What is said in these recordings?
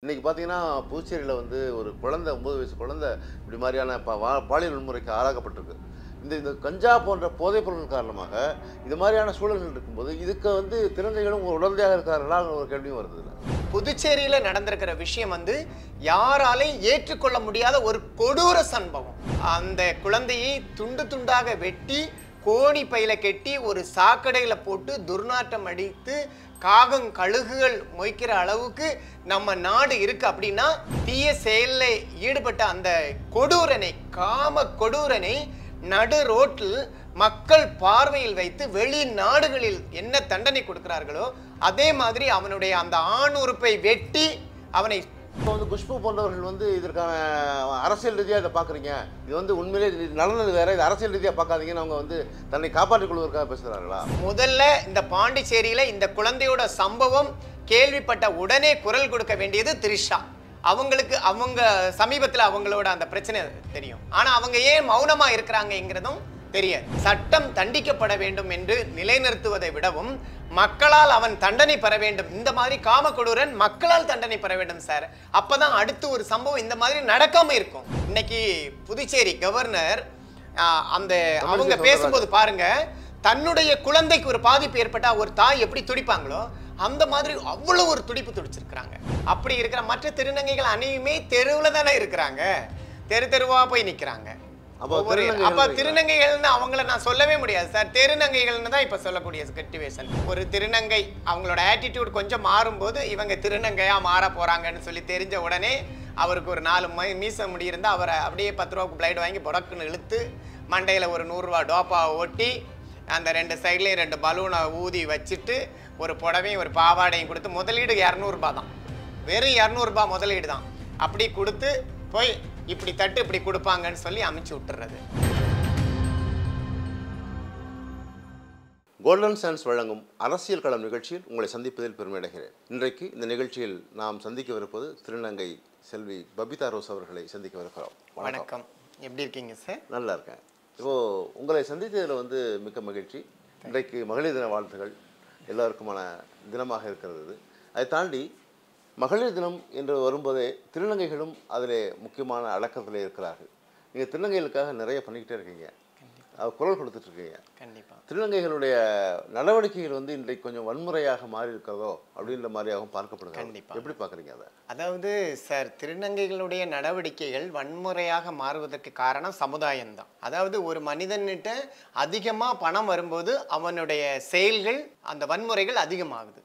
இன்னைக்கு பார்த்தீங்கன்னா, புதுச்சேரியில வந்து ஒரு குழந்தை 9 வயசு குழந்தை இப்படி மாரியான பாலியல் வன்முறைக்கு ஆளாக்கப்பட்டிருக்கு. இந்த இந்த கஞ்சா போன்ற போதைப் பொருள் காரணமாக இது மாரியான சூழல்கள் இருக்கும்போது, இதுக்கு வந்து திருநங்கைகளும் ஒரு உடந்தையாக இருக்கிறார்களாங்கிற ஒரு கேள்வியும் வருது இதுல. புதுச்சேரியில நடந்திருக்கிற விஷயம் யாராலையும் ஏற்றுக்கொள்ள முடியாத ஒரு கொடூர சம்பவம். அந்த குழந்தையை துண்டு துண்டாக வெட்டி கோணி பையில கெட்டி ஒரு சாக்கடையில போட்டு துர்நாற்றம் அடித்து காகம் கழுகுகள் மொய்க்கிற அளவுக்கு நம்ம நாடு இருக்கு அப்படின்னா, தீய செயலில் ஈடுபட்ட அந்த கொடூரனை, காம கொடூரனை நடு ரோட்டில் மக்கள் பார்வையில் வைத்து வெளிநாடுகளில் என்ன தண்டனை கொடுக்கிறார்களோ அதே மாதிரி அவனுடைய அந்த ஆண் உறுப்பை வெட்டி அவனை. இப்போ வந்து குஷ்பு போன்றவர்கள் வந்து இதற்கான அரசியல் ரீதியாக இதை பார்க்குறீங்க, இது வந்து உண்மையிலே நலனது வேற, இது அரசியல் ரீதியாக பார்க்காதீங்கன்னு அவங்க வந்து தன்னை காப்பாற்றிக் கொள்வதற்காக பேசுகிறார்களா? முதல்ல இந்த பாண்டிச்சேரியில இந்த குழந்தையோட சம்பவம் கேள்விப்பட்ட உடனே குரல் கொடுக்க வேண்டியது திரிஷா. அவங்க சமீபத்தில் அவங்களோட அந்த பிரச்சனை தெரியும், ஆனா அவங்க ஏன் மௌனமா இருக்கிறாங்கிறதும் தெரியாது. சட்டம் தண்டிக்கப்பட வேண்டும் என்று நிலைநிறுத்துவதை விடவும் மக்களால் அவன் தண்டனை பெற வேண்டும். இந்த மாதிரி காம கொடூரன் மக்களால் தண்டனை பெற வேண்டும் சார். அப்பதான் அடுத்து ஒரு சம்பவம் இந்த மாதிரி நடக்காம இருக்கும். இன்னைக்கு புதுச்சேரி கவர்னர் அந்த அவங்க பேசும்போது பாருங்க, தன்னுடைய குழந்தைக்கு ஒரு பாதிப்பு ஏற்பட்டா ஒரு தாய் எப்படி துடிப்பாங்களோ அந்த மாதிரி அவ்வளவு ஒரு துடிப்பு துடிச்சிருக்கிறாங்க. அப்படி இருக்கிற மற்ற திருநங்கைகள் அனைவருமே தெருவுல தானே இருக்கிறாங்க, தெருவா போய் நிக்கிறாங்க. அப்ப திருநங்கைகள்னு அவங்கள நான் சொல்லவே முடியாது சார், தெருநங்கைகள்னு தான் இப்ப சொல்லக்கூடிய சிச்சுவேஷன். ஒரு திருநங்கை அவங்களோட ஆட்டிடியூட் கொஞ்சம் மாறும்போது இவங்க திருநங்கையா மாற போறாங்கன்னு சொல்லி தெரிஞ்ச உடனே அவருக்கு ஒரு 4 மீச முடி இருந்தா அவரை அப்படியே 10 ரூபாய்க்கு பிளைட் வாங்கி புடக்குன்னு இழுத்து மண்டையில ஒரு 100 ரூபா டோப்பா ஓட்டி அந்த 2 சைட்லையும் 2 பலூனை ஊதி வச்சுட்டு ஒரு புடவையும் ஒரு பாவாடையும் கொடுத்து, முதலீடு 200 ரூபாய் தான், வெறும் 200 ரூபாய் முதலீடு தான், அப்படி கொடுத்து போய் இப்படி தட்டு இப்படி கொடுப்பாங்கன்னு சொல்லி அமைச்சு விட்டுறது. கோல்டன் சான்ஸ் வழங்கும் அரசியல் களம் நிகழ்ச்சியில் உங்களை சந்திப்பதில் பெருமையடைகிறேன். இன்றைக்கு இந்த நிகழ்ச்சியில் நாம் சந்திக்கவிருப்பது திருநங்கை செல்வி பபிதா ரோஸ் அவர்களை சந்திக்கவிருக்கிறோம். வணக்கம், எப்படி இருக்கீங்க சார்? நல்லா இருக்கேன். இப்போது உங்களை சந்தித்ததில் வந்து மிக்க மகிழ்ச்சி. இன்றைக்கு மகளிர் தின வாழ்த்துகள் எல்லோருக்குமான தினமாக இருக்கிறது. அதை தாண்டி மகளிர் தினம் என்று வரும்போதே திருநங்கைகளும் அதில் முக்கியமான அடக்கத்தில் இருக்கிறார்கள். நீங்கள் திருநங்கைகளுக்காக நிறைய பண்ணிக்கிட்டே இருக்கீங்க, குரல் கொடுத்துட்ருக்கீங்க. கண்டிப்பாக திருநங்கைகளுடைய நடவடிக்கைகள் வந்து இன்றைக்கு கொஞ்சம் வன்முறையாக மாறி இருக்கிறதோ அப்படின்ற மாதிரியாகவும் பார்க்கப்படுது. கண்டிப்பாக எப்படி பார்க்குறீங்க அதை? அதாவது சார், திருநங்கைகளுடைய நடவடிக்கைகள் வன்முறையாக மாறுவதற்கு காரணம் சமுதாயம்தான். அதாவது ஒரு மனிதன்கிட்ட அதிகமாக பணம் வரும்போது அவனுடைய செயல்கள், அந்த வன்முறைகள் அதிகமாகுது.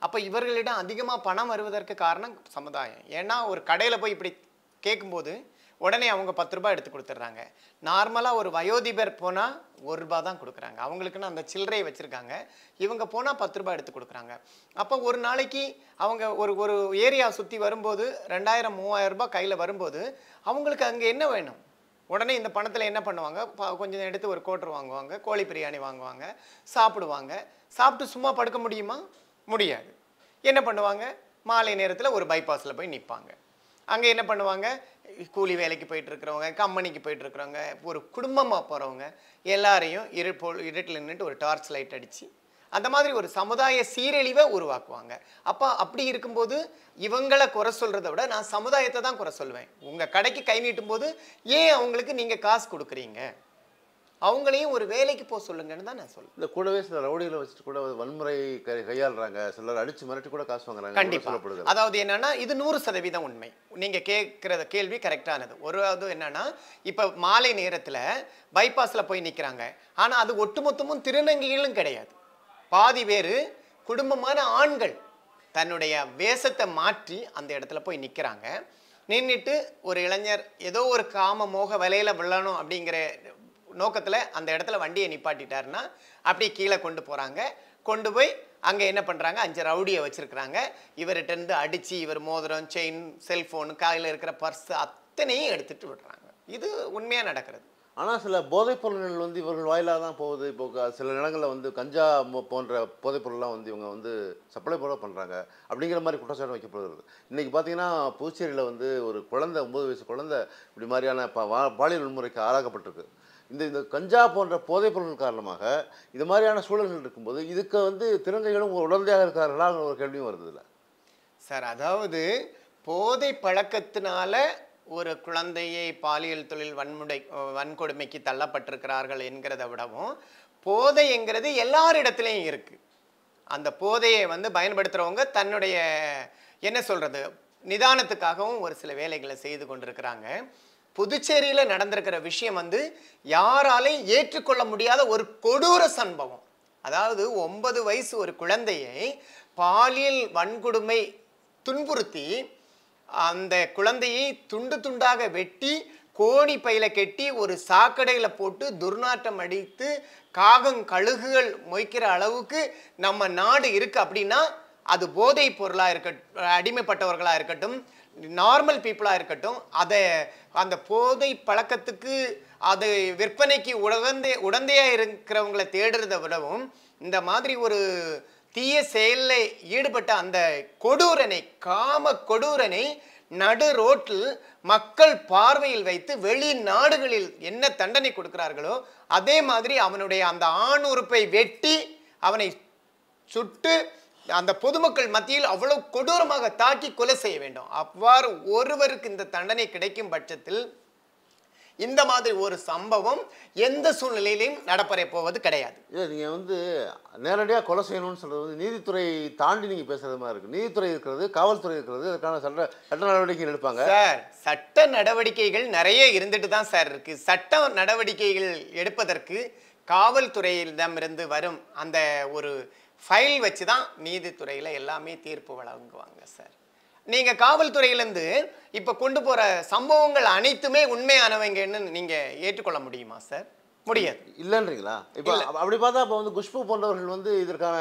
அப்போ இவர்களிடம் அதிகமாக பணம் வருவதற்கு காரணம் சமுதாயம். ஏன்னா ஒரு கடையில் போய் இப்படி கேட்கும்போது உடனே அவங்க 10 ரூபாய் எடுத்து கொடுத்துட்றாங்க. நார்மலாக ஒரு வயோதிபர் போனால் 1 ரூபாய் தான் கொடுக்குறாங்க, அவங்களுக்குன்னு அந்த சில்லறையை வச்சுருக்காங்க. இவங்க போனால் 10 ரூபாய் எடுத்து கொடுக்குறாங்க. அப்போ ஒரு நாளைக்கு அவங்க ஒரு ஏரியா சுற்றி வரும்போது 2000-3000 ரூபாய் கையில் வரும்போது அவங்களுக்கு அங்கே என்ன வேணும்? உடனே இந்த பணத்தில் என்ன பண்ணுவாங்க? கொஞ்சம் எடுத்து ஒரு கோட்டர் வாங்குவாங்க, கோழி பிரியாணி வாங்குவாங்க, சாப்பிடுவாங்க. சாப்பிட்டு சும்மா படுக்க முடியுமா? முடியாது. என்ன பண்ணுவாங்க? மாலை நேரத்தில் ஒரு பைபாஸில் போய் நிற்பாங்க. அங்கே என்ன பண்ணுவாங்க? கூலி வேலைக்கு போயிட்டு இருக்கிறவங்க, கம்பெனிக்கு போயிட்டு இருக்கிறவங்க, ஒரு குடும்பமாக போகிறவங்க எல்லாரையும் இருட்டில் நின்றுட்டு ஒரு டார்ச் லைட் அடித்து அந்த மாதிரி ஒரு சமுதாய சீரழிவை உருவாக்குவாங்க. அப்படி இருக்கும்போது இவங்களை குறை சொல்கிறத விட நான் சமுதாயத்தை தான் குறை சொல்லுவேன். உங்கள் கடைக்கு கை நீட்டும் போது ஏன் அவங்களுக்கு நீங்கள் காசு கொடுக்குறீங்க? அவங்களையும் ஒரு வேலைக்கு போக சொல்லுங்கன்னு தான் நான் சொல்லுவேன். இந்த கூடவே சில ரவுடிகளை வச்சுட்டு கூட வன்முறை கையாளுறாங்க, சிலர் அடிச்சு மிரட்டி கூட காசு வாங்குறாங்க. கண்டிப்பாக. அதாவது என்னன்னா, இது 100% உண்மை. நீங்க கேட்கிற கேள்வி கரெக்டானது. ஒரு என்னன்னா, இப்ப மாலை நேரத்துல பைபாஸ்ல போய் நிக்கிறாங்க. ஆனா அது ஒட்டுமொத்தமும் திருநங்கைகளும் கிடையாது. பாதி பேரு குடும்பமான ஆண்கள் தன்னுடைய வேஷத்தை மாற்றி அந்த இடத்துல போய் நிக்கிறாங்க. நின்றுட்டு ஒரு இளைஞர் ஏதோ ஒரு காம மோக வலையில விழணும் அப்படிங்கிற நோக்கத்தில் அந்த இடத்துல வண்டியை நிப்பாட்டிட்டாருன்னா அப்படியே கீழே கொண்டு போகிறாங்க. கொண்டு போய் அங்கே என்ன பண்ணுறாங்க? 5 ரவுடியை வச்சுருக்குறாங்க. இவர்கிட்டருந்து அடித்து இவர் மோதிரம், செயின், செல்ஃபோனு, கையில் இருக்கிற பர்ஸு அத்தனையும் எடுத்துகிட்டு விடுறாங்க. இது உண்மையாக நடக்கிறது. ஆனால் சில போதைப் பொருள்கள் வந்து இவர்கள் வாயிலாக தான் போகுது. இப்போ சில இடங்களில் வந்து கஞ்சா போன்ற போதைப் பொருள்லாம் வந்து இவங்க வந்து சப்ளை போல பண்ணுறாங்க அப்படிங்கிற மாதிரி குற்றச்சாட்டு வைக்கப்படுகிறது. இன்றைக்கி பார்த்தீங்கன்னா, புதுச்சேரியில் வந்து ஒரு குழந்தை 9 வயசு குழந்தை இப்படி மாதிரியான பாலியல் வன்முறைக்கு ஆளாக்கப்பட்டிருக்கு. இந்த கஞ்சா போன்ற போதைப் பொருள் காரணமாக இது மாதிரியான சூழல்கள் இருக்கும்போது இதுக்கு வந்து திருநங்கைகளும் ஒரு உடந்தையாக இருக்கிறார்களாங்கிற ஒரு கேள்வியும் வருது இல்லை சார்? அதாவது போதை பழக்கத்தினால ஒரு குழந்தையை பாலியல் தொழில் வன்கொடுமைக்கு தள்ளப்பட்டிருக்கிறார்கள் என்கிறத விடவும், போதைங்கிறது எல்லாரிடத்துலையும் இருக்கு. அந்த போதையை வந்து பயன்படுத்துறவங்க தன்னுடைய என்ன சொல்றது நிதானத்துக்காகவும் ஒரு சில வேலைகளை செய்து கொண்டிருக்கிறாங்க. புதுச்சேரியில நடந்திருக்கிற விஷயம் வந்து யாராலையும் ஏற்றுக்கொள்ள முடியாத ஒரு கொடூர சம்பவம். அதாவது 9 வயசு ஒரு குழந்தையை பாலியல் வன்கொடுமை துன்புறுத்தி அந்த குழந்தையை துண்டு துண்டாக வெட்டி கோணி பையில கெட்டி ஒரு சாக்கடையில போட்டு துர்நாற்றம் அடித்து கழுகுகள் மொய்க்கிற அளவுக்கு நம்ம நாடு இருக்கு. அப்படின்னா அது போதை பொருளா இருக்கட்டும், அடிமைப்பட்டவர்களா இருக்கட்டும், நார்மல் பீப்புளா இருக்கட்டும், அதை அந்த போதை பழக்கத்துக்கு அது விற்பனைக்கு உடந்தையா இருக்கிறவங்களை தேடுறதை விடவும் இந்த மாதிரி ஒரு தீய செயலில் ஈடுபட்ட அந்த கொடூரனை, காம கொடூரனை நடு ரோட்டில் மக்கள் பார்வையில் வைத்து வெளிநாடுகளில் என்ன தண்டனை கொடுக்கிறார்களோ அதே மாதிரி அவனுடைய அந்த ஆண் உறுப்பை வெட்டி அவனை சுட்டு அந்த பொதுமக்கள் மத்தியில் அவ்வளவு கொடூரமாக தாக்கி கொலை செய்ய வேண்டும். அவ்வாறு ஒருவருக்கு இந்த தண்டனை கிடைக்கும் பட்சத்தில் இந்த மாதிரி ஒரு சம்பவம் எந்த சூழ்நிலையிலும் நடப்பறை போவது கிடையாது. இல்லை, நீங்கள் வந்து நேரடியாக கொலை செய்யணும்னு சொல்கிறது வந்து நீதித்துறை தாண்டி நீங்கள் பேசுகிறது மாதிரி இருக்குது. நீதித்துறை இருக்கிறது, காவல்துறை இருக்கிறது, அதுக்கான சட்ட நடவடிக்கைகள் எடுப்பாங்க சார். சட்ட நடவடிக்கைகள் நிறைய இருந்துட்டு தான் சார் இருக்கு. சட்ட நடவடிக்கைகள் எடுப்பதற்கு காவல்துறையிடமிருந்து வரும் அந்த ஒரு ஃபைல் வச்சு தான் நீதித்துறையில் எல்லாமே தீர்ப்பு வழங்குவாங்க சார். நீங்கள் காவல்துறையிலேருந்து இப்போ கொண்டு போகிற சம்பவங்கள் அனைத்துமே உண்மையானவங்கன்னு நீங்கள் ஏற்றுக்கொள்ள முடியுமா சார்? முடியாது. இல்லைன்றீங்களா? இப்போ அப்படி பார்த்தா இப்போ வந்து குஷ்பு போன்றவர்கள் வந்து இதற்கான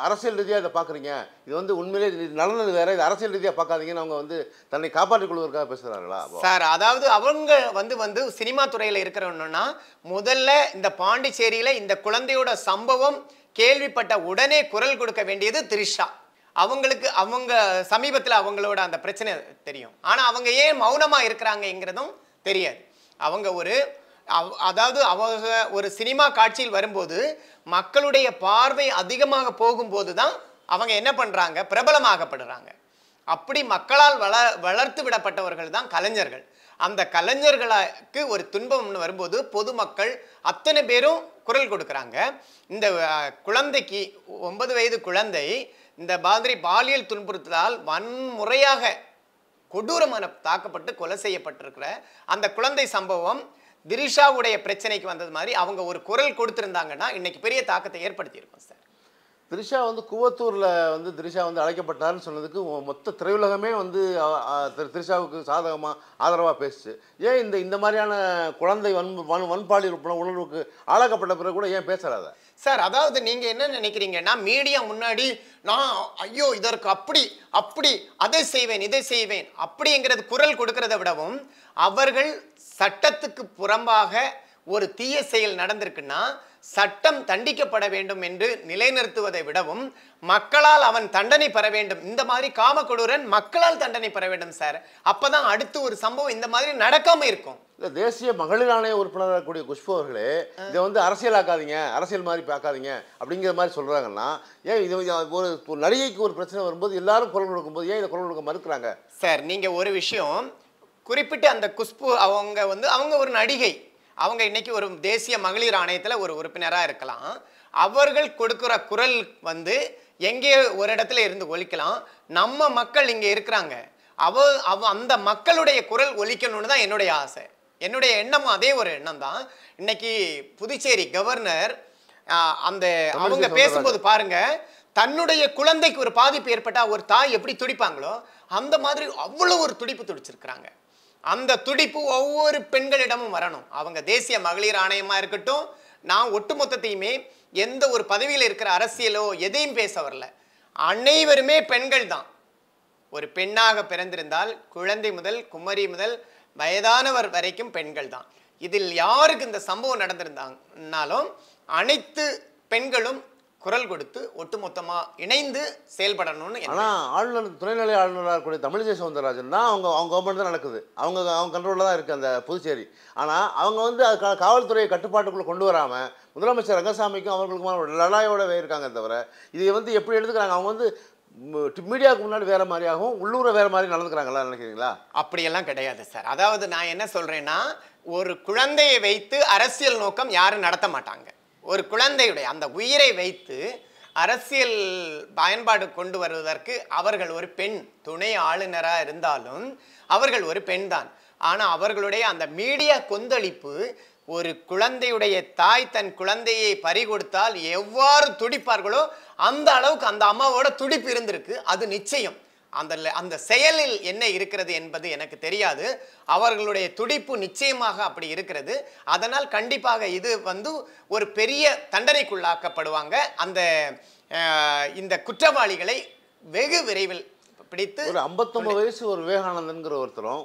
அரசியல் ரீதியாக இதை பார்க்குறீங்க, இது வந்து உண்மையிலே நடந்தது வேற, இது அரசியல் ரீதியாக பார்க்காதீங்கன்னு அவங்க வந்து தன்னை காப்பாற்றிக் கொள்வதற்காக பேசுகிறார்களா சார்? அதாவது அவங்க வந்து சினிமா துறையில் இருக்கிறவன்னா முதல்ல இந்த பாண்டிச்சேரியில் இந்த குழந்தையோட சம்பவம் கேள்விப்பட்ட உடனே குரல் கொடுக்க வேண்டியது திரிஷா. அவங்க சமீபத்தில் அவங்களோட அந்த பிரச்சனை தெரியும். ஆனால் அவங்க ஏன் மௌனமாக இருக்கிறாங்கங்கிறதும் தெரியாது. அவங்க அதாவது அவங்க ஒரு சினிமா காட்சியில் வரும்போது மக்களுடைய பார்வை அதிகமாக போகும்போது தான் அவங்க என்ன பண்ணுறாங்க, பிரபலமாகப்படுறாங்க. அப்படி மக்களால் வளர்த்து விடப்பட்டவர்கள் தான் கலைஞர்கள். அந்த கலைஞர்களுக்கு ஒரு துன்பம்னு வரும்போது பொதுமக்கள் அத்தனை பேரும் குரல் கொடுக்குறாங்க. இந்த குழந்தைக்கு 9 வயது குழந்தை இந்த மாதிரி பாலியல் துன்புறுத்தலால் வன்முறையாக கொடூரமான தாக்கப்பட்டு கொலை செய்யப்பட்டிருக்கிற அந்த குழந்தை சம்பவம் திரிஷாவுடைய பிரச்சனைக்கு வந்தது மாதிரி அவங்க ஒரு குரல் கொடுத்திருந்தாங்கன்னா இன்னைக்கு பெரிய தாக்கத்தை ஏற்படுத்தியிருக்கும் சார். திரிஷா வந்து குவத்தூரில் வந்து திரிஷா வந்து அழைக்கப்பட்டார்னு சொன்னதுக்கு மொத்த திரையுலகமே வந்து திரிஷாவுக்கு சாதகமாக ஆதரவாக பேசுச்சு. ஏன் இந்த மாதிரியான குழந்தை வன்பாலியல் உணர்வுக்கு ஆளாக்கப்பட்ட பிறகு கூட ஏன் பேசுறாத சார்? அதாவது நீங்கள் என்ன நினைக்கிறீங்கன்னா, மீடியா முன்னாடி நான் ஐயோ இதற்கு அப்படி அதை செய்வேன் இதை செய்வேன் அப்படிங்கிறது குரல் கொடுக்கறத விடவும், அவர்கள் சட்டத்துக்கு புறம்பாக ஒரு தீய செயல் நடந்திருக்குன்னா சட்டம் தண்டிக்கப்பட வேண்டும் என்று நிலைநிறுத்துவதை விடவும் மக்களால் அவன் தண்டனை பெற வேண்டும். இந்த மாதிரி காமக்கொடூரன் மக்களால் தண்டனை பெற வேண்டும் சார். அப்பதான் அடுத்து ஒரு சம்பவம் இந்த மாதிரி நடக்காம இருக்கும். தேசிய மகளிர் ஆணைய உறுப்பினராக கூடிய குஷ்பு அவர்களே இதை வந்து அரசியலாக்காதீங்க, அரசியல் மாதிரி பார்க்காதீங்க அப்படிங்கிற மாதிரி சொல்றாங்கன்னா, ஏன் இது ஒரு நடிகைக்கு ஒரு பிரச்சனை வரும்போது எல்லாரும் குரல் கொடுக்கும்போது ஏன் இதை குரல் கொடுக்க மறுக்கிறாங்க சார்? நீங்க ஒரு விஷயம் குறிப்பிட்டு அந்த குஷ்பு அவங்க ஒரு நடிகை, அவங்க இன்னைக்கு ஒரு தேசிய மகளிர் ஆணையத்தில் ஒரு உறுப்பினராக இருக்கலாம். அவர்கள் கொடுக்குற குரல் எங்கே ஒரு இடத்துல இருந்து ஒலிக்கலாம். நம்ம மக்கள் இங்கே இருக்கிறாங்க, அந்த மக்களுடைய குரல் ஒலிக்கணும்னு தான் என்னுடைய ஆசை, என்னுடைய எண்ணமும் அதே ஒரு எண்ணம் தான். இன்னைக்கு புதுச்சேரி கவர்னர் அவங்க பேசும்போது பாருங்க, தன்னுடைய குழந்தைக்கு ஒரு பாதிப்பு ஏற்பட்டா ஒரு தாய் எப்படி துடிப்பாங்களோ அந்த மாதிரி அவ்வளவு ஒரு துடிப்பு துடிச்சிருக்கிறாங்க. அந்த துடிப்பு ஒவ்வொரு பெண்களிடமும் வரணும். அவங்க தேசிய மகளிர் ஆணையமா இருக்கட்டும், நான் ஒட்டுமொத்தத்தையுமே எந்த ஒரு பதவியில் இருக்கிற அரசியலோ எதையும் பேச வரல, அனைவருமே பெண்கள் தான். ஒரு பெண்ணாக பிறந்திருந்தால் குழந்தை முதல் குமரி முதல் வயதானவர் வரைக்கும் பெண்கள் தான். இதில் யாருக்கு இந்த சம்பவம் நடந்திருந்தாலும் அனைத்து பெண்களும் குரல் கொடுத்து ஒட்டுமொத்தமா இணைந்து செயல்படணும்னு. ஆனால் ஆளுநர், துணைநிலை ஆளுநராக இருக்கக்கூடிய தமிழிசை சவுந்தரராஜன் தான் அவங்க கவர்மெண்ட் தான் நடக்குது, அவங்க கண்ட்ரோலில் தான் இருக்குது அந்த புதுச்சேரி. ஆனால் அவங்க அதுக்கான காவல்துறையை கட்டுப்பாட்டுக்குள்ளே கொண்டு வராமல் முதலமைச்சர் ரங்கசாமிக்கும் அவர்களுக்குமான ஒரு லடாயோடவே இருக்காங்க தவிர இதை எப்படி எடுத்துக்கிறாங்க. அவங்க மீடியாவுக்கு முன்னாடி வேற மாதிரியாகவும் உள்ளூர வேற மாதிரி நடந்துக்கிறாங்களா நினைக்கிறீங்களா? அப்படியெல்லாம் கிடையாது சார். அதாவது நான் என்ன சொல்றேன்னா, ஒரு குழந்தையை வைத்து அரசியல் நோக்கம் யாரும் நடத்த மாட்டாங்க. ஒரு குழந்தையுடைய அந்த உயிரை வைத்து அரசியல் பயன்பாடு கொண்டு வருவதற்கு அவர்கள் ஒரு பெண் துணை ஆளுநராக இருந்தாலும் அவர்கள் ஒரு பெண் தான். ஆனால் அவர்களுடைய அந்த மீடியா கொந்தளிப்பு, ஒரு குழந்தையுடைய தாய் தன் குழந்தையை பறிகொடுத்தால் எவ்வாறு துடிப்பார்களோ அந்த அளவுக்கு அந்த அம்மாவோட துடிப்பு இருந்திருக்கு. அது நிச்சயம். அந்த செயலில் என்ன இருக்கிறது என்பது எனக்கு தெரியாது. அவர்களுடைய துடிப்பு நிச்சயமாக அப்படி இருக்கிறது. அதனால் கண்டிப்பாக இது ஒரு பெரிய தண்டனைக்குள்ளாக்கப்படுவாங்க. இந்த குற்றவாளிகளை வெகு விரைவில் பிடித்து. ஒரு 59 வயசு ஒரு விவேகானந்தன்கிற ஒருத்தரும்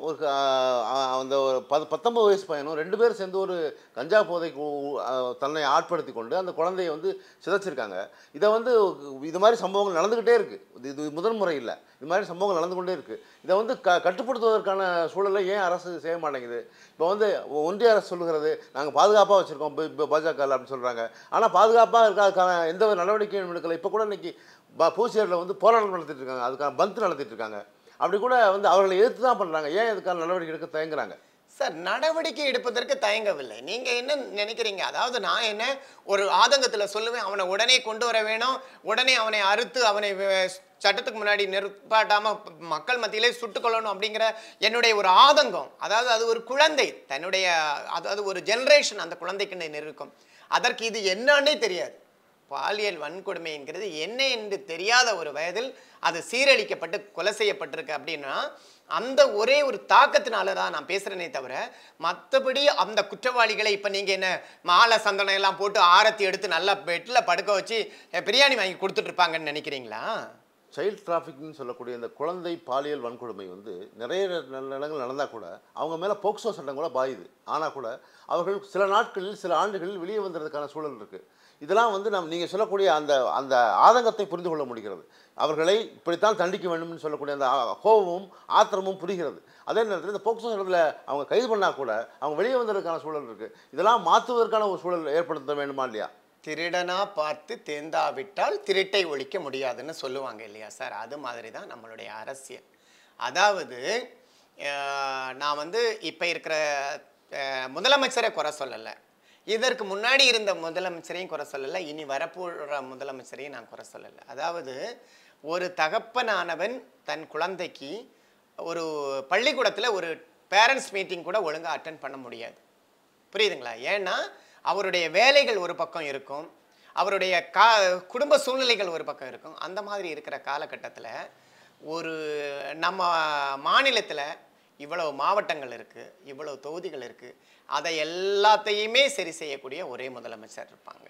அந்த ஒரு 19 வயசு பையனும் 2 பேரும் சேர்ந்து ஒரு கஞ்சா போதைக்கு தன்னை ஆட்படுத்தி கொண்டு அந்த குழந்தையை சிதைச்சிருக்காங்க. இதை இது மாதிரி சம்பவங்கள் நடந்துக்கிட்டே இருக்குது. இது முதல் முறை இல்லை, இது மாதிரி சம்பவங்கள் நடந்து கொண்டே இருக்குது. இதை கட்டுப்படுத்துவதற்கான சூழலை ஏன் அரசு செய்ய மாட்டேங்குது? இப்போ ஒன்றிய அரசு சொல்லுகிறது நாங்கள் பாதுகாப்பாக வச்சுருக்கோம் பாஜக அப்படின்னு சொல்கிறாங்க. ஆனால் பாதுகாப்பாக இருக்காதுக்கான எந்த ஒரு நடவடிக்கையும் எடுக்கலை. இப்போ கூட இன்றைக்கி பூச்சேரியில் போராட்டம் நடத்திட்டு இருக்காங்க, அதுக்கான பந்த் நடத்திட்டு இருக்காங்க. அப்படி கூட அவர்களை எதிர்த்து தான் பண்ணுறாங்க. ஏன் இதுக்கான நடவடிக்கை எடுக்க தயங்குறாங்க? சார், நடவடிக்கை எடுப்பதற்கு தயங்கவில்லை. நீங்கள் என்ன நினைக்கிறீங்க? அதாவது நான் என்ன ஒரு ஆதங்கத்தில் சொல்லுவேன், அவனை உடனே கொண்டு வர வேணும், உடனே அவனை அறுத்து அவனை சட்டத்துக்கு முன்னாடி நிற்பாட்டாமல் மக்கள் மத்தியிலே சுட்டுக்கொள்ளணும் அப்படிங்கிற என்னுடைய ஒரு ஆதங்கம். அதாவது அது ஒரு குழந்தை தன்னுடைய அதாவது ஒரு ஜெனரேஷன் அந்த குழந்தைக்கு இருக்கும். அதற்கு இது என்னன்னே தெரியாது. பாலியல் வன்கொடுமைங்கிறது என்ன என்று தெரியாத ஒரு வயதில் அது சீரழிக்கப்பட்டு கொலை செய்யப்பட்டிருக்கு அப்படின்னா அந்த ஒரே ஒரு தாக்கத்தினால தான் நான் பேசுகிறேனே தவிர, மற்றபடி அந்த குற்றவாளிகளை இப்போ நீங்கள் என்ன மாலை சந்தனம் எல்லாம் போட்டு ஆரத்தி எடுத்து நல்லா பெட்டில் படுக்க வச்சு பிரியாணி வாங்கி கொடுத்துட்ருப்பாங்கன்னு நினைக்கிறீங்களா? சைல்ட் டிராஃபிக்னு சொல்லக்கூடிய இந்த குழந்தை பாலியல் வன்கொடுமை நிறைய இடங்கள் நடந்தால் கூட அவங்க மேலே போக்சோ சட்டம் கூட பாயுது. ஆனால் கூட அவர்கள் சில நாட்களில் சில ஆண்டுகளில் வெளியே வந்துறதுக்கான சூழல் இருக்குது. இதெல்லாம் நீங்கள் சொல்லக்கூடிய அந்த ஆதங்கத்தை புரிந்து கொள்ள முடிகிறது. அவர்களை இப்படித்தான் தண்டிக்க வேண்டும்னு சொல்லக்கூடிய அந்த கோபமும் ஆத்திரமும் புரிகிறது. அதே நேரத்தில் இந்த போக்சோ சட்டத்தில் அவங்க கைது பண்ணால் கூட அவங்க வெளியே வந்ததுக்கான சூழல் இருக்குது. இதெல்லாம் மாற்றுவதற்கான ஒரு சூழல் ஏற்படுத்த வேண்டுமா இல்லையா? திருடனா பார்த்து தேர்ந்தாவிட்டால் திருட்டை ஒழிக்க முடியாதுன்னு சொல்லுவாங்க இல்லையா சார்? அது மாதிரி தான் நம்மளுடைய அரசியல். அதாவது நான் இப்போ இருக்கிற முதலமைச்சரை குறை சொல்லலை, இதற்கு முன்னாடி இருந்த முதலமைச்சரையும் குறை சொல்லலை, இனி வரப்போகிற முதலமைச்சரையும் நான் குறை சொல்லலை. அதாவது ஒரு தகப்பனானவன் தன் குழந்தைக்கு ஒரு பள்ளிக்கூடத்தில் ஒரு பேரண்ட்ஸ் மீட்டிங் கூட ஒழுங்காக அட்டென்ட் பண்ண முடியாது. புரியுதுங்களா? ஏன்னா அவருடைய வேலைகள் ஒரு பக்கம் இருக்கும், அவருடைய குடும்ப சூழ்நிலைகள் ஒரு பக்கம் இருக்கும். அந்த மாதிரி இருக்கிற காலகட்டத்தில் நம்ம மாநிலத்தில் இவ்வளவு மாவட்டங்கள் இருக்குது, இவ்வளவு தொகுதிகள் இருக்குது, அதை எல்லாத்தையுமே சரி செய்யக்கூடிய ஒரே முதலமைச்சர் இருப்பாங்க.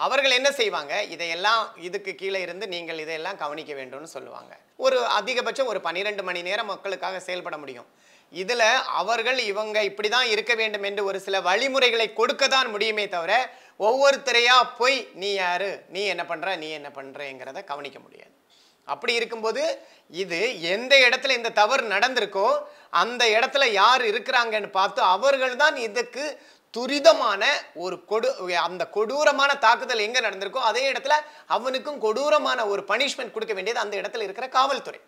அவர்கள் என்ன செய்வாங்க? இதையெல்லாம் இதுக்கு கீழே இருந்து நீங்கள் இதையெல்லாம் கவனிக்க வேண்டும்னு சொல்லுவாங்க. ஒரு அதிகபட்சம் ஒரு 12 மணி நேரம் மக்களுக்காக செயல்பட முடியும். இதில் அவர்கள் இவங்க இப்படி தான் இருக்க வேண்டும் என்று ஒரு சில வழிமுறைகளை கொடுக்க தான் முடியுமே தவிர ஒவ்வொருத்தரையாக போய் நீ யார், நீ என்ன பண்ணுற, நீ என்ன பண்ணுறேங்கிறத கவனிக்க முடியாது. அப்படி இருக்கும்போது இது எந்த இடத்துல இந்த தவறு நடந்திருக்கோ அந்த இடத்துல யார் இருக்கிறாங்கன்னு பார்த்து அவர்கள் தான் இதுக்கு துரிதமான ஒரு அந்த கொடூரமான தாக்குதல் எங்கே நடந்திருக்கோ அதே இடத்துல அவனுக்கும் கொடூரமான ஒரு பனிஷ்மெண்ட் கொடுக்க வேண்டியது அந்த இடத்துல இருக்கிற காவல்துறை.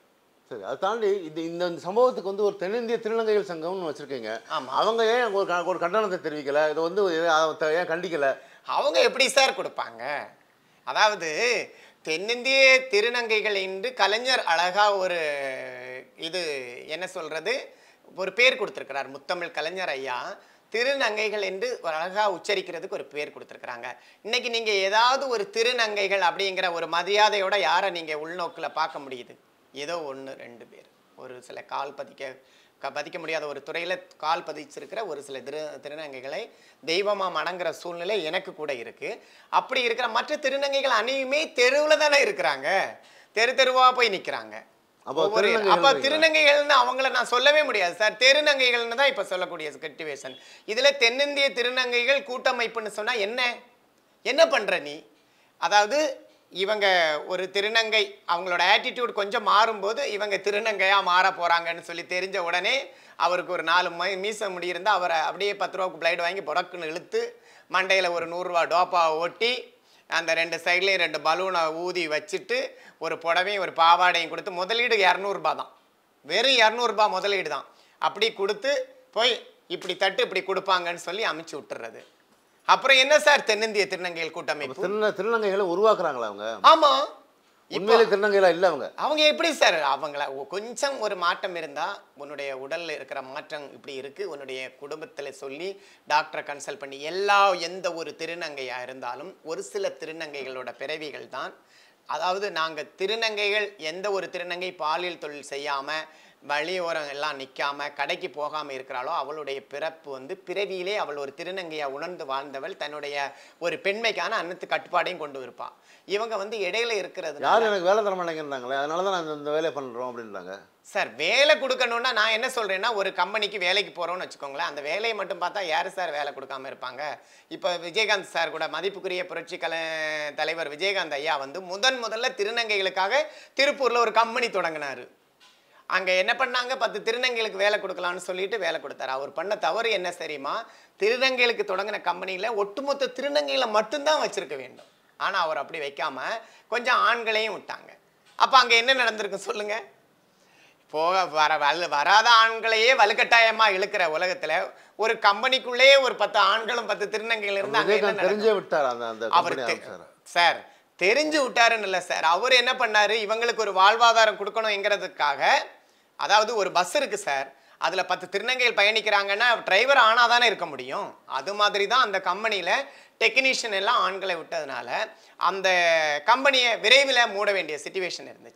சரி, அதை தாண்டி இந்த சம்பவத்துக்கு ஒரு தென்னிந்திய திருநங்கைகள் சங்கம்னு வச்சுருக்கீங்க. அவங்க ஏன் ஒரு கண்டனத்தை தெரிவிக்கலை? இதை ஏன் கண்டிக்கலை? அவங்க எப்படி சார் கொடுப்பாங்க? அதாவது தென்னிந்திய திருநங்கைகள் என்று கலைஞர் அழகா ஒரு இது என்ன சொல்றது ஒரு பேர் கொடுத்துருக்கிறார். முத்தமிழ் கலைஞர் ஐயா திருநங்கைகள் என்று அழகா உச்சரிக்கிறதுக்கு ஒரு பேர் கொடுத்துருக்குறாங்க. இன்னைக்கு நீங்க ஏதாவது ஒரு திருநங்கைகள் அப்படிங்கிற ஒரு மரியாதையோட யாரை நீங்க உள்நோக்கில் பார்க்க முடியுது? ஏதோ 1-2 பேர், ஒரு சில கால் பதிக்க முடியாத ஒரு துறையில் கால் பதிச்சிருக்கிற ஒரு சில திருநங்கைகளை தெய்வமாக மணங்குற சூழ்நிலை எனக்கு கூட இருக்குது. அப்படி இருக்கிற மற்ற திருநங்கைகள் அனையுமே தெருவில் தானே இருக்கிறாங்க, தெருவா போய் நிற்கிறாங்க. அப்போ திருநங்கைகள்னு அவங்கள நான் சொல்லவே முடியாது சார். தெருநங்கைகள்னு தான் இப்போ சொல்லக்கூடிய சிச்சுவேஷன். இதில் தென்னிந்திய திருநங்கைகள் கூட்டமைப்புன்னு சொன்னால் என்ன பண்ணுற நீ? அதாவது இவங்க ஒரு திருநங்கை அவங்களோட ஆட்டிடியூட் கொஞ்சம் மாறும்போது இவங்க திருநங்கையாக மாற போகிறாங்கன்னு சொல்லி தெரிஞ்ச உடனே அவருக்கு ஒரு 4 மீச முடி இருந்தால் அவரை அப்படியே 10 ரூபாய்க்கு பிளைடு வாங்கி புடக்குன்னு இழுத்து மண்டையில் ஒரு 100 ரூபா டோப்பாவை ஒட்டி அந்த 2 சைட்லேயும் 2 பலூனை ஊதி வச்சுட்டு ஒரு புடவையும் ஒரு பாவாடையும் கொடுத்து முதலீடு 200 தான், வெறும் 200 முதலீடு தான். அப்படி கொடுத்து போய் இப்படி தட்டு இப்படி கொடுப்பாங்கன்னு சொல்லி அமுச்சு விட்டுறது. அப்புறம் என்ன சார் தென்னிந்திய திருநங்கைகள் கூட்டமைப்பு? திருநங்கைகளை உருவாக்குறாங்களா அவங்க? ஆமா, உண்மையிலே திருநங்கைகளா இல்ல அவங்க? அவங்க எப்படி சார் அவங்கள கொஞ்சம் ஒரு மாற்றம் இருந்தா, உன்னுடைய உடல்ல இருக்கிற மாற்றம் இப்படி இருக்கு, உன்னுடைய குடும்பத்துல சொல்லி டாக்டரை கன்சல்ட் பண்ணி எந்த ஒரு திருநங்கையா இருந்தாலும் ஒரு சில திருநங்கைகளோட பிறவிகள் தான். அதாவது நாங்க திருநங்கைகள் எந்த ஒரு திருநங்கை பாலியல் தொழில் செய்யாம வழியோரம் எல்லாம் நிற்காம கடைக்கு போகாமல் இருக்கிறாளோ அவளுடைய பிறப்பு வந்து பிறவியிலே அவள் ஒரு திருநங்கையா உணர்ந்து வாழ்ந்தவள் தன்னுடைய ஒரு பெண்மைக்கான அனைத்து கட்டுப்பாடையும் கொண்டு இருப்பாள். இவங்க வந்து இடையில இருக்கிறது யாரும் எனக்கு வேலை தர மாட்டேங்கிறாங்களே, அதனால தான் நான் இந்த வேலையை பண்ணுறோம் அப்படின்றாங்க. சார் வேலை கொடுக்கணும்னா நான் என்ன சொல்கிறேன்னா, ஒரு கம்பெனிக்கு வேலைக்கு போகிறோன்னு வச்சுக்கோங்களேன், அந்த வேலையை மட்டும் பார்த்தா யார் சார் வேலை கொடுக்காம இருப்பாங்க? இப்போ விஜயகாந்த் சார் கூட மதிப்புக்குரிய புரட்சி தலைவர் விஜயகாந்த் ஐயா வந்து முதல்ல திருநங்கைகளுக்காக திருப்பூரில் ஒரு கம்பெனி தொடங்கினார். அங்கே என்ன பண்ணாங்க, 10 திருநங்கைகளுக்கு வேலை கொடுக்கலான்னு சொல்லிட்டு வேலை கொடுத்தாரு. அவர் பண்ண தவறு என்ன தெரியுமா, திருநங்கைகளுக்கு தொடங்கின கம்பெனியில் ஒட்டுமொத்த திருநங்கைகளை மட்டும்தான் வச்சிருக்க வேண்டும். ஆனால் அவர் அப்படி வைக்காம கொஞ்சம் ஆண்களையும் விட்டாங்க. அப்போ அங்கே என்ன நடந்திருக்கு சொல்லுங்க? வராத ஆண்களையே வலுக்கட்டாயமாக இழுக்கிற உலகத்தில் ஒரு கம்பெனிக்குள்ளேயே ஒரு 10 ஆண்களும் 10 திருநங்கைகள் இருந்தாங்க. அவர் சார் தெரிஞ்சு விட்டாருன்னு இல்லை சார், அவர் என்ன பண்ணாரு, இவங்களுக்கு ஒரு வாழ்வாதாரம் கொடுக்கணுங்கிறதுக்காக, அதாவது ஒரு பஸ் இருக்கு சார், அதில் 10 திருநங்கைகள் பயணிக்கிறாங்கன்னா டிரைவர் ஆனால் தானே இருக்க முடியும். அது மாதிரி தான் அந்த கம்பெனியில் டெக்னீஷியன் எல்லாம் ஆண்களை விட்டதுனால அந்த கம்பெனியை விரைவில் மூட வேண்டிய சிச்சுவேஷன் இருந்துச்சு.